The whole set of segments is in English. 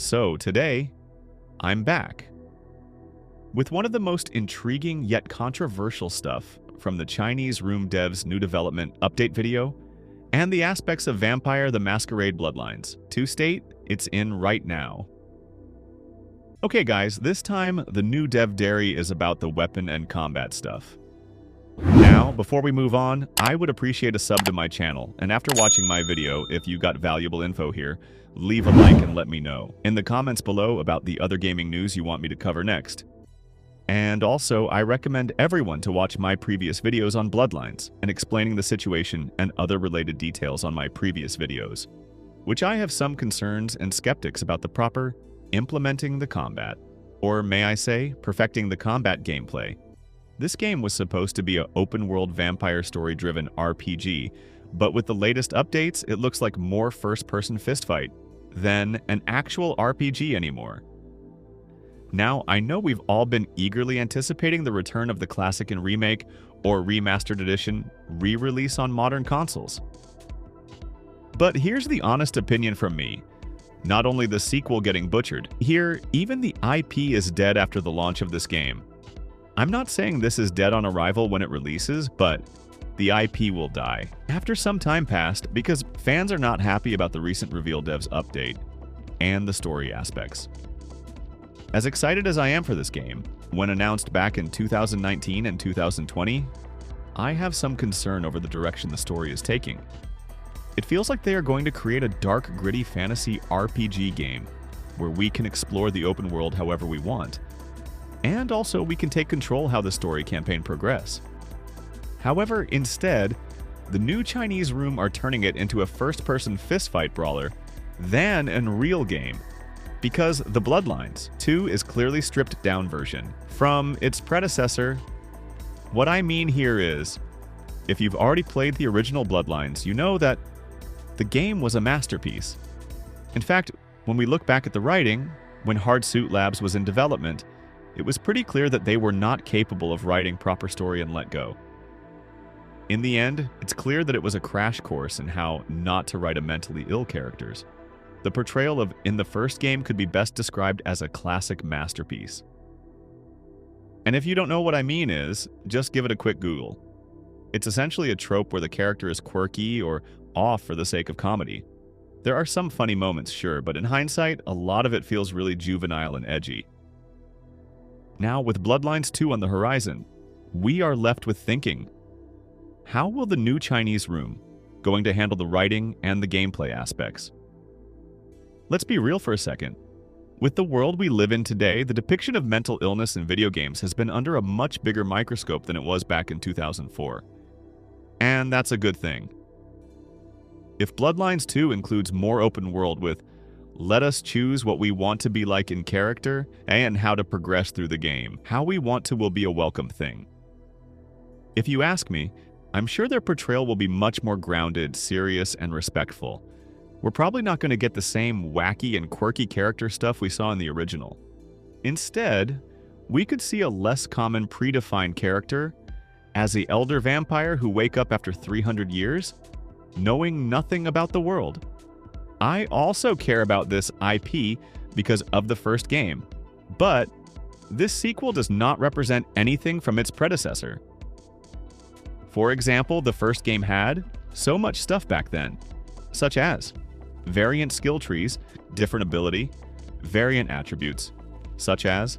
So today, I'm back with one of the most intriguing yet controversial stuff from the Chinese Room dev's new development update video and the aspects of Vampire the Masquerade Bloodlines. To state, it's in right now. Okay guys, this time the new dev dairy is about the weapon and combat stuff. Now, before we move on, I would appreciate a sub to my channel, and after watching my video, if you got valuable info here, leave a like and let me know in the comments below about the other gaming news you want me to cover next. And also, I recommend everyone to watch my previous videos on Bloodlines and explaining the situation and other related details on my previous videos, which I have some concerns and skeptics about the proper implementing the combat, or may I say, perfecting the combat gameplay. This game was supposed to be an open-world vampire story-driven RPG, but with the latest updates, it looks like more first-person fistfight than an actual RPG anymore. Now, I know we've all been eagerly anticipating the return of the classic and remake or remastered edition re-release on modern consoles. But here's the honest opinion from me. Not only the sequel getting butchered, here, even the IP is dead after the launch of this game. I'm not saying this is dead on arrival when it releases, but the IP will die after some time passed because fans are not happy about the recent Reveal Devs update and the story aspects. As excited as I am for this game, when announced back in 2019 and 2020, I have some concern over the direction the story is taking. It feels like they are going to create a dark, gritty fantasy RPG game where we can explore the open world however we want. And also, we can take control how the story campaign progress. However, instead, the new Chinese Room are turning it into a first-person fistfight brawler than a real game, because the Bloodlines 2 is clearly stripped-down version from its predecessor. What I mean here is, if you've already played the original Bloodlines, you know that the game was a masterpiece. In fact, when we look back at the writing, when Hardsuit Labs was in development, it was pretty clear that they were not capable of writing proper story and let go. In the end, it's clear that it was a crash course in how not to write a mentally ill characters. The portrayal of in the first game could be best described as a classic masterpiece. And if you don't know what I mean just give it a quick Google. It's essentially a trope where the character is quirky or off for the sake of comedy. There are some funny moments, sure, but in hindsight, a lot of it feels really juvenile and edgy. Now, with Bloodlines 2 on the horizon, we are left with thinking, how will the new Chinese Room going to handle the writing and the gameplay aspects? Let's be real for a second. With the world we live in today, the depiction of mental illness in video games has been under a much bigger microscope than it was back in 2004. And that's a good thing. If Bloodlines 2 includes more open world with let us choose what we want to be like in character and how to progress through the game, how we want to will be a welcome thing. If you ask me, I'm sure their portrayal will be much more grounded, serious, and respectful. We're probably not going to get the same wacky and quirky character stuff we saw in the original. Instead, we could see a less common predefined character as the elder vampire who wake up after 300 years, knowing nothing about the world. I also care about this IP because of the first game, but this sequel does not represent anything from its predecessor. For example, the first game had so much stuff back then, such as variant skill trees, different ability, variant attributes, such as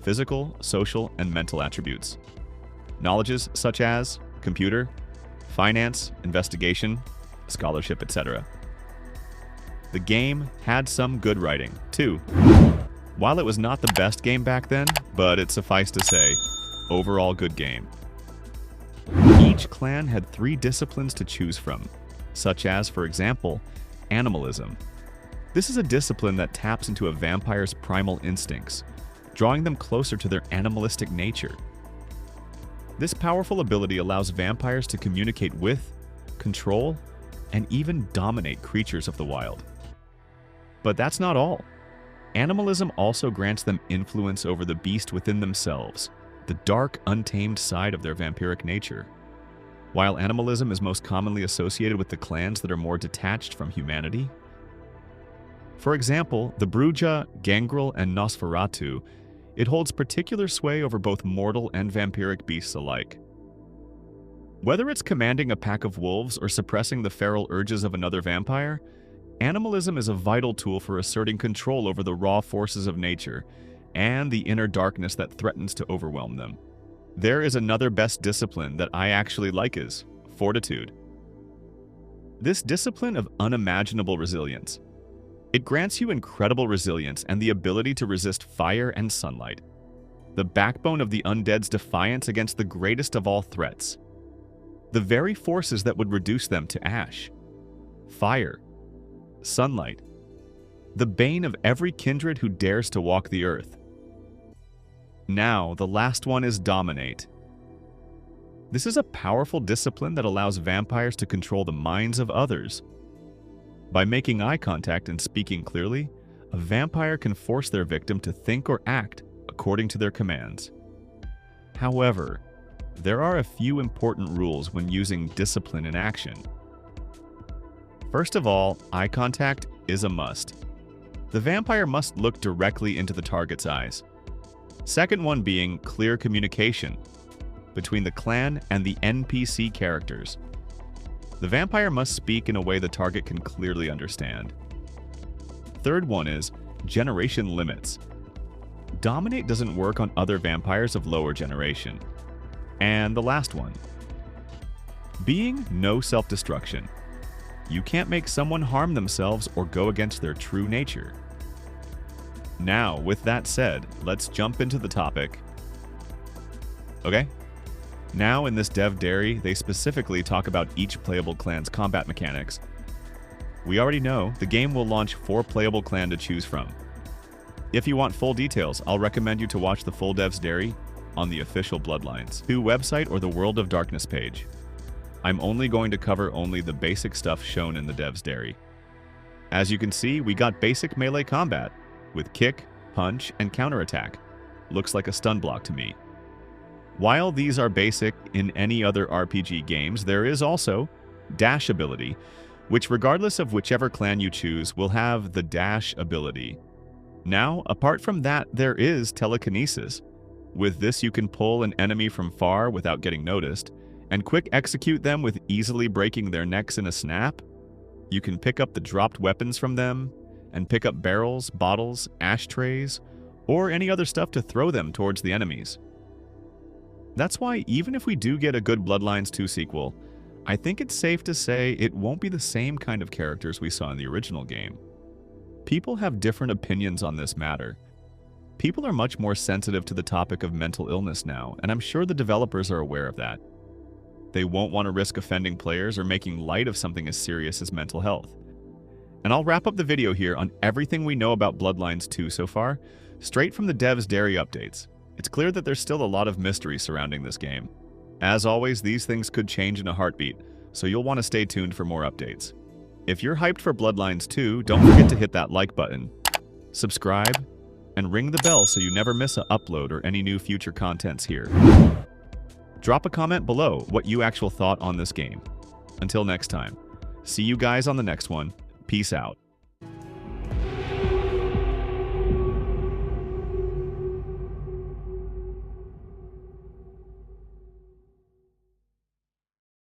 physical, social, and mental attributes, knowledges such as computer, finance, investigation, scholarship, etc. The game had some good writing, too. While it was not the best game back then, but it sufficed to say, overall good game. Each clan had 3 disciplines to choose from, such as, for example, animalism. This is a discipline that taps into a vampire's primal instincts, drawing them closer to their animalistic nature. This powerful ability allows vampires to communicate with, control, and even dominate creatures of the wild. But that's not all. Animalism also grants them influence over the beast within themselves, the dark, untamed side of their vampiric nature. While animalism is most commonly associated with the clans that are more detached from humanity, For example, the Bruja, Gangrel, and Nosferatu, it holds particular sway over both mortal and vampiric beasts alike. Whether it's commanding a pack of wolves or suppressing the feral urges of another vampire, animalism is a vital tool for asserting control over the raw forces of nature and the inner darkness that threatens to overwhelm them. There is another best discipline that I actually like is fortitude. This discipline of unimaginable resilience. It grants you incredible resilience and the ability to resist fire and sunlight, the backbone of the undead's defiance against the greatest of all threats, the very forces that would reduce them to ash. Fire, sunlight, the bane of every kindred who dares to walk the earth. Now, the last one is dominate. This is a powerful discipline that allows vampires to control the minds of others. By making eye contact and speaking clearly, a vampire can force their victim to think or act according to their commands. However, there are a few important rules when using discipline in action. First of all, eye contact is a must. The vampire must look directly into the target's eyes. Second one being clear communication between the clan and the NPC characters. The vampire must speak in a way the target can clearly understand. Third one is generation limits. Dominate doesn't work on other vampires of lower generation. And the last one, being no self-destruction. You can't make someone harm themselves or go against their true nature. Now, with that said, let's jump into the topic. Okay? Now, in this dev diary, they specifically talk about each playable clan's combat mechanics. We already know the game will launch 4 playable clan to choose from. If you want full details, I'll recommend you to watch the full dev's diary on the official Bloodlines 2 website or the World of Darkness page. I'm only going to cover only the basic stuff shown in the dev's diary. As you can see, we got basic melee combat with kick, punch, and counterattack. Looks like a stun block to me. While these are basic in any other RPG games, there is also dash ability, which regardless of whichever clan you choose will have the dash ability. Now, apart from that, there is telekinesis. With this, you can pull an enemy from far without getting noticed, and quick execute them with easily breaking their necks in a snap. You can pick up the dropped weapons from them, and pick up barrels, bottles, ashtrays, or any other stuff to throw them towards the enemies. That's why even if we do get a good Bloodlines 2 sequel, I think it's safe to say it won't be the same kind of characters we saw in the original game. People have different opinions on this matter. People are much more sensitive to the topic of mental illness now, and I'm sure the developers are aware of that. They won't want to risk offending players or making light of something as serious as mental health. And I'll wrap up the video here on everything we know about Bloodlines 2 so far, straight from the dev's diary updates. It's clear that there's still a lot of mystery surrounding this game. As always, these things could change in a heartbeat, so you'll want to stay tuned for more updates. If you're hyped for Bloodlines 2, don't forget to hit that like button, subscribe, and ring the bell so you never miss an upload or any new future contents here. Drop a comment below what you actually thought on this game. Until next time, see you guys on the next one. Peace out.